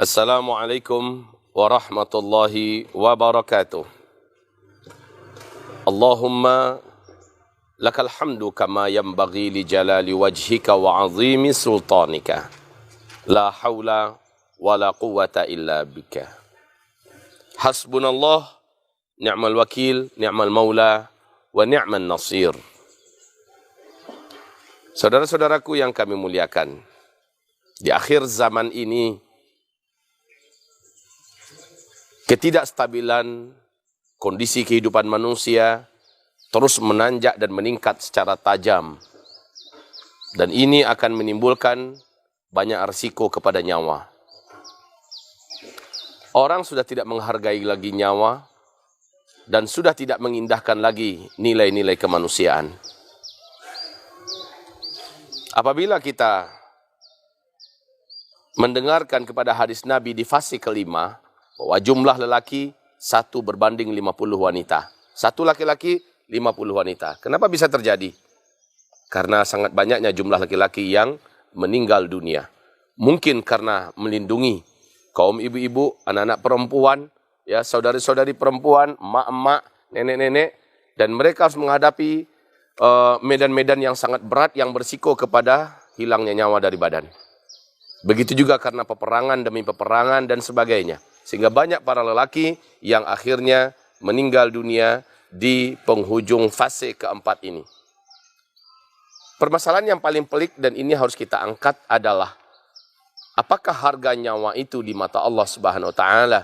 Assalamualaikum warahmatullahi wabarakatuh. Allahumma lakal hamdu kama yanbaghi li jalali wajhika wa azimi sultanika. La hawla wa la quwwata illa bika. Hasbunallah, ni'mal wakil, ni'mal maula, wa ni'man nasir. Saudara-saudaraku yang kami muliakan, di akhir zaman ini, ketidakstabilan kondisi kehidupan manusia terus menanjak dan meningkat secara tajam. Dan ini akan menimbulkan banyak risiko kepada nyawa. Orang sudah tidak menghargai lagi nyawa dan sudah tidak mengindahkan lagi nilai-nilai kemanusiaan. Apabila kita mendengarkan kepada hadis Nabi di fase kelima, bahwa jumlah lelaki 1 berbanding 50 wanita. 1 laki-laki, 50 wanita. Kenapa bisa terjadi? Karena sangat banyaknya jumlah laki-laki yang meninggal dunia. Mungkin karena melindungi kaum ibu-ibu, anak-anak perempuan, ya, saudari-saudari perempuan, emak-emak, nenek-nenek, dan mereka harus menghadapi medan-medan yang sangat berat yang berisiko kepada hilangnya nyawa dari badan. Begitu juga karena peperangan demi peperangan dan sebagainya. Sehingga banyak para lelaki yang akhirnya meninggal dunia di penghujung fase keempat ini. Permasalahan yang paling pelik dan ini harus kita angkat adalah, apakah harga nyawa itu di mata Allah Subhanahu wa Ta'ala?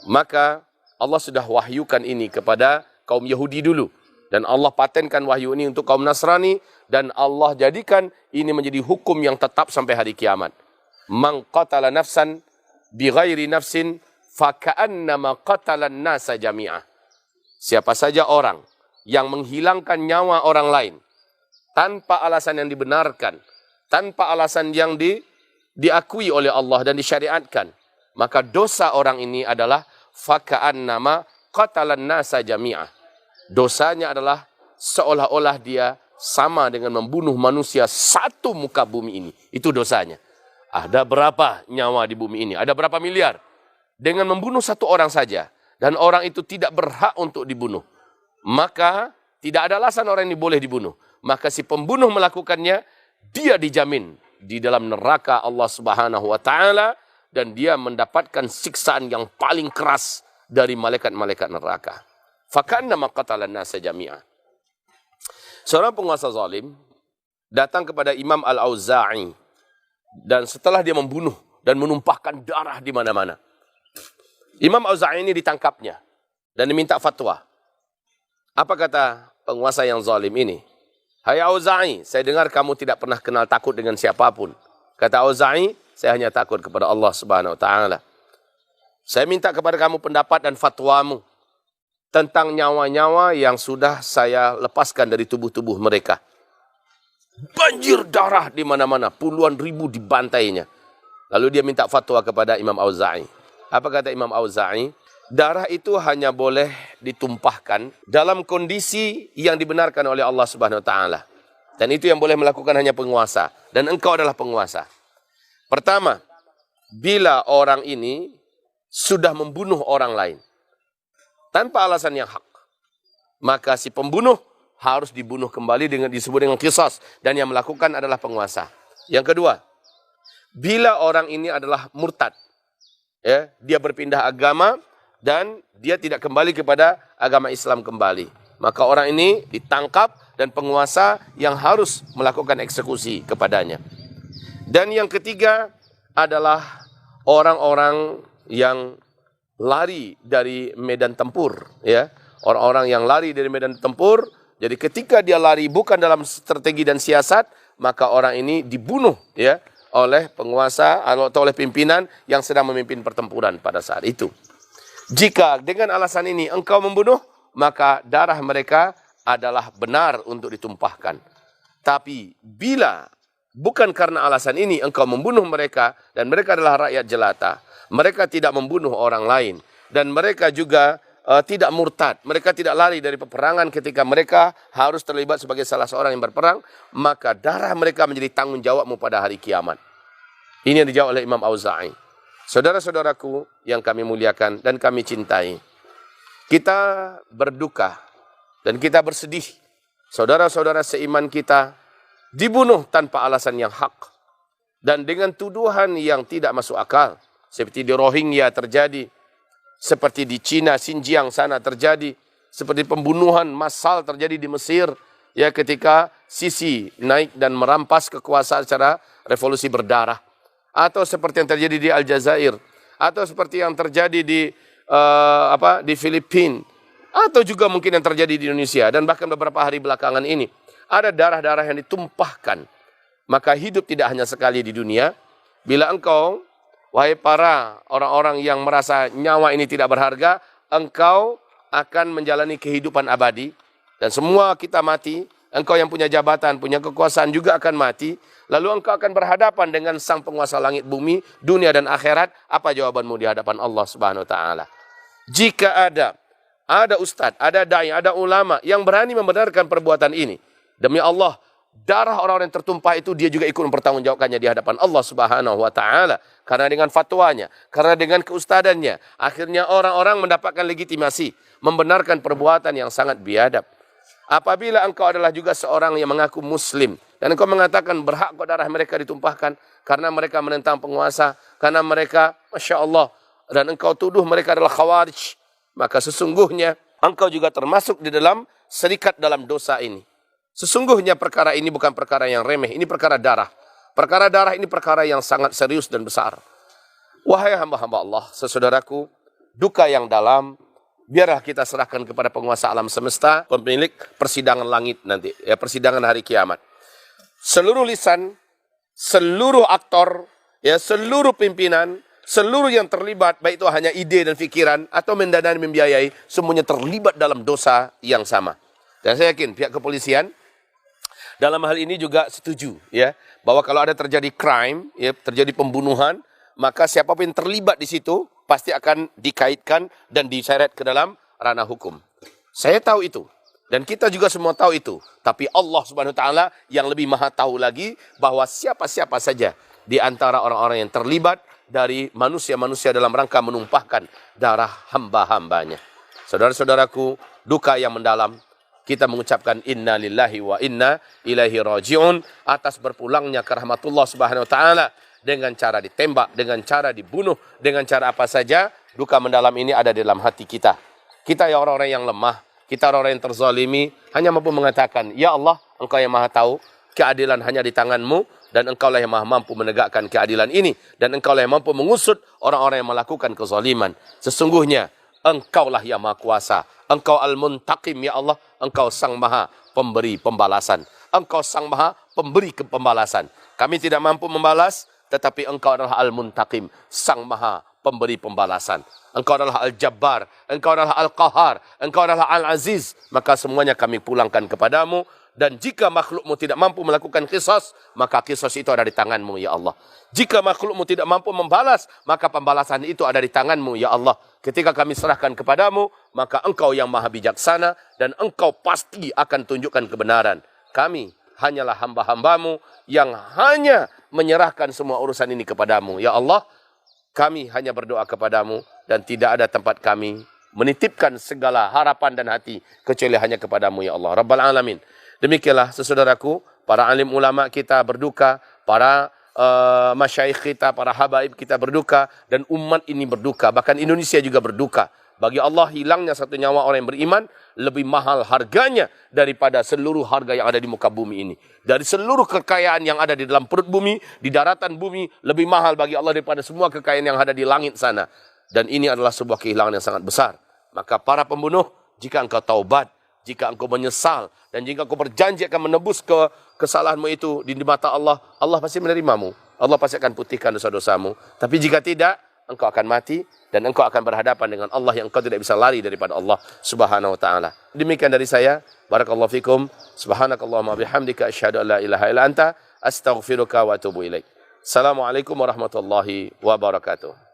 Maka Allah sudah wahyukan ini kepada kaum Yahudi dulu. Dan Allah patenkan wahyu ini untuk kaum Nasrani. Dan Allah jadikan ini menjadi hukum yang tetap sampai hari kiamat. Man qatala nafsan bighairi nafsin faka'annama qatalan nasa jami'ah. Siapa saja orang yang menghilangkan nyawa orang lain tanpa alasan yang dibenarkan, tanpa alasan yang diakui oleh Allah dan disyariatkan, maka dosa orang ini adalah faka'annama qatalan nasa jami'ah. Dosanya adalah seolah-olah dia sama dengan membunuh manusia satu muka bumi ini. Itu dosanya. Ada berapa nyawa di bumi ini? Ada berapa miliar? Dengan membunuh satu orang saja. Dan orang itu tidak berhak untuk dibunuh. Maka tidak ada alasan orang ini boleh dibunuh. Maka si pembunuh melakukannya, dia dijamin di dalam neraka Allah Subhanahu wa Ta'ala. Dan dia mendapatkan siksaan yang paling keras dari malaikat-malaikat neraka. Faka'annama qatalan nasa jami'ah. Seorang penguasa zalim datang kepada Imam Al-Auza'i. Dan setelah dia membunuh dan menumpahkan darah di mana-mana, Imam Auza'i ini ditangkapnya dan diminta fatwa. Apa kata penguasa yang zalim ini? Hai Auza'i, saya dengar kamu tidak pernah kenal takut dengan siapapun. Kata Auza'i, saya hanya takut kepada Allah Subhanahu wa Ta'ala. Saya minta kepada kamu pendapat dan fatwamu tentang nyawa-nyawa yang sudah saya lepaskan dari tubuh-tubuh mereka. Banjir darah di mana-mana, puluhan ribu dibantainya. Lalu dia minta fatwa kepada Imam Auza'i. Apa kata Imam Auza'i? Darah itu hanya boleh ditumpahkan dalam kondisi yang dibenarkan oleh Allah Subhanahu wa Ta'ala. Dan itu yang boleh melakukan hanya penguasa. Dan engkau adalah penguasa. Pertama, bila orang ini sudah membunuh orang lain tanpa alasan yang hak, maka si pembunuh harus dibunuh kembali dengan disebut dengan qisas, dan yang melakukan adalah penguasa. Yang kedua, bila orang ini adalah murtad, ya, dia berpindah agama dan dia tidak kembali kepada agama Islam kembali, maka orang ini ditangkap dan penguasa yang harus melakukan eksekusi kepadanya. Dan yang ketiga adalah orang-orang yang lari dari medan tempur, ya, orang-orang yang lari dari medan tempur. Jadi ketika dia lari bukan dalam strategi dan siasat, maka orang ini dibunuh, ya, oleh penguasa atau oleh pimpinan yang sedang memimpin pertempuran pada saat itu. Jika dengan alasan ini engkau membunuh, maka darah mereka adalah benar untuk ditumpahkan. Tapi bila bukan karena alasan ini engkau membunuh mereka, dan mereka adalah rakyat jelata, mereka tidak membunuh orang lain, dan mereka juga tidak murtad, mereka tidak lari dari peperangan ketika mereka harus terlibat sebagai salah seorang yang berperang, maka darah mereka menjadi tanggung jawabmu pada hari kiamat. Ini yang dijawab oleh Imam Auza'i. Saudara-saudaraku yang kami muliakan dan kami cintai, kita berduka dan kita bersedih. Saudara-saudara seiman kita dibunuh tanpa alasan yang hak dan dengan tuduhan yang tidak masuk akal. Seperti di Rohingya terjadi, seperti di Cina, Xinjiang sana terjadi, seperti pembunuhan massal terjadi di Mesir, ya ketika Sisi naik dan merampas kekuasaan secara revolusi berdarah. Atau seperti yang terjadi di Aljazair, atau seperti yang terjadi di Filipina, atau juga mungkin yang terjadi di Indonesia dan bahkan beberapa hari belakangan ini ada darah-darah yang ditumpahkan. Maka hidup tidak hanya sekali di dunia. Bila engkau, wahai para orang-orang yang merasa nyawa ini tidak berharga, engkau akan menjalani kehidupan abadi dan semua kita mati. Engkau yang punya jabatan, punya kekuasaan juga akan mati. Lalu engkau akan berhadapan dengan sang penguasa langit bumi, dunia dan akhirat. Apa jawabanmu di hadapan Allah Subhanahu wa taala? Jika ada ustadz, ada dai, ada ulama yang berani membenarkan perbuatan ini, demi Allah, darah orang-orang yang tertumpah itu dia juga ikut mempertanggungjawabkannya di hadapan Allah Subhanahu wa taala. Karena dengan fatwanya, karena dengan keustadannya, akhirnya orang-orang mendapatkan legitimasi membenarkan perbuatan yang sangat biadab. Apabila engkau adalah juga seorang yang mengaku muslim dan engkau mengatakan berhak kok darah mereka ditumpahkan karena mereka menentang penguasa, karena mereka, Masya Allah, dan engkau tuduh mereka adalah khawarij, maka sesungguhnya engkau juga termasuk di dalam serikat dalam dosa ini. Sesungguhnya perkara ini bukan perkara yang remeh, ini perkara darah. Perkara darah ini perkara yang sangat serius dan besar. Wahai hamba-hamba Allah, sesaudaraku, duka yang dalam, biarlah kita serahkan kepada penguasa alam semesta, pemilik persidangan langit nanti, ya persidangan hari kiamat. Seluruh lisan, seluruh aktor, ya seluruh pimpinan, seluruh yang terlibat, baik itu hanya ide dan pikiran atau mendanai membiayai, semuanya terlibat dalam dosa yang sama. Dan saya yakin pihak kepolisian dalam hal ini juga setuju, ya, bahwa kalau ada terjadi crime, ya terjadi pembunuhan, maka siapapun yang terlibat di situ pasti akan dikaitkan dan diseret ke dalam ranah hukum. Saya tahu itu dan kita juga semua tahu itu. Tapi Allah Subhanahu wa taala yang lebih maha tahu lagi bahwa siapa-siapa saja di antara orang-orang yang terlibat dari manusia-manusia dalam rangka menumpahkan darah hamba-hambanya. Saudara-saudaraku, duka yang mendalam. Kita mengucapkan inna lillahi wa inna ilaihi raji'un atas berpulangnya ke rahmatullah Subhanahu wa taala dengan cara ditembak, dengan cara dibunuh, dengan cara apa saja. Duka mendalam ini ada di dalam hati kita. Kita ya orang-orang yang lemah, kita orang-orang yang terzalimi, hanya mampu mengatakan, ya Allah, engkau yang maha tahu, keadilan hanya di tanganmu, dan engkau lah yang maha mampu menegakkan keadilan ini, dan engkau lah yang mampu mengusut orang-orang yang melakukan kezaliman. Sesungguhnya engkau lah yang maha kuasa, engkau al-muntaqim, ya Allah, engkau sang maha pemberi pembalasan, engkau sang maha pemberi pembalasan. Kami tidak mampu membalas, tetapi engkau adalah al-muntaqim, sang maha pemberi pembalasan. Engkau adalah al-jabbar, engkau adalah al-qahar, engkau adalah al-aziz. Maka semuanya kami pulangkan kepadamu. Dan jika makhlukmu tidak mampu melakukan qisas, maka qisas itu ada di tanganmu, ya Allah. Jika makhlukmu tidak mampu membalas, maka pembalasan itu ada di tanganmu, ya Allah. Ketika kami serahkan kepadamu, maka engkau yang maha bijaksana, dan engkau pasti akan tunjukkan kebenaran. Kami hanyalah hamba-hambamu yang hanya menyerahkan semua urusan ini kepadamu. Ya Allah, kami hanya berdoa kepadamu dan tidak ada tempat kami menitipkan segala harapan dan hati kecuali hanya kepadamu, ya Allah. Rabbal Alamin. Demikianlah sesaudaraku, para alim ulama kita berduka, para masyayikh kita, para habaib kita berduka, dan umat ini berduka. Bahkan Indonesia juga berduka. Bagi Allah, hilangnya satu nyawa orang yang beriman lebih mahal harganya daripada seluruh harga yang ada di muka bumi ini. Dari seluruh kekayaan yang ada di dalam perut bumi, di daratan bumi, lebih mahal bagi Allah daripada semua kekayaan yang ada di langit sana. Dan ini adalah sebuah kehilangan yang sangat besar. Maka para pembunuh, jika engkau taubat, jika engkau menyesal, dan jika engkau berjanji akan menebus kesalahanmu itu di mata Allah, Allah pasti menerimamu. Allah pasti akan putihkan dosa-dosamu. Tapi jika tidak, engkau akan mati dan engkau akan berhadapan dengan Allah yang engkau tidak bisa lari daripada Allah Subhanahu wa taala. Demikian dari saya. Barakallahu fikum. Subhanakallahumma bihamdika asyhadu an la ilaha illa anta astaghfiruka wa atubu ilaik. Assalamualaikum warahmatullahi wabarakatuh.